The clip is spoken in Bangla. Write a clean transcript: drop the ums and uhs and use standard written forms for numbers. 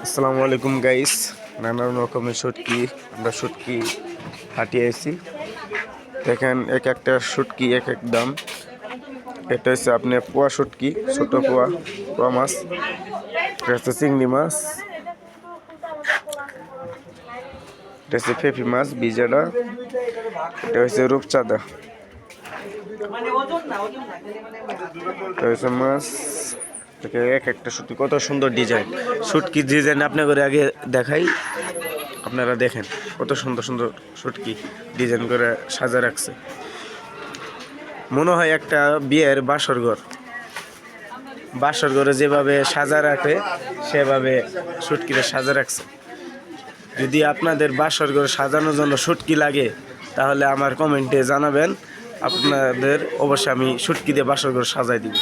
আসসালামু আলাইকুম গাইস, নানান রকমের শুটকি আমরা শুটকি হাটিয়ে আছি। দেখেন এক একটা শুটকি এক এক দাম। এটা হচ্ছে আপনার পোয়া শুটকি, ছোট পোয়া পোয়া মাছ। এটা হচ্ছে চিংড়ি মাছ, এটা হচ্ছে ফেফি মাছ বিজাডা, এটা হচ্ছে রূপচাঁদা, এটা হচ্ছে মাছ। এক একটা শুটকি কত সুন্দর ডিজাইন, শুটকি ডিজাইন আপনাদের আগে দেখাই, আপনারা দেখেন কত সুন্দর সুন্দর শুটকি ডিজাইন করে সাজা রাখছে। মনে হয় একটা বিয়ের বাসর ঘরে যেভাবে সাজা রাখে সেভাবে শুটকিরে সাজা রাখছে। যদি আপনাদের বাসর ঘর সাজানোর জন্য শুটকি লাগে তাহলে আমার কমেন্টে জানাবেন, আপনাদের অবশ্যই আমি শুটকি দিয়ে বাসর ঘর সাজাই দিব।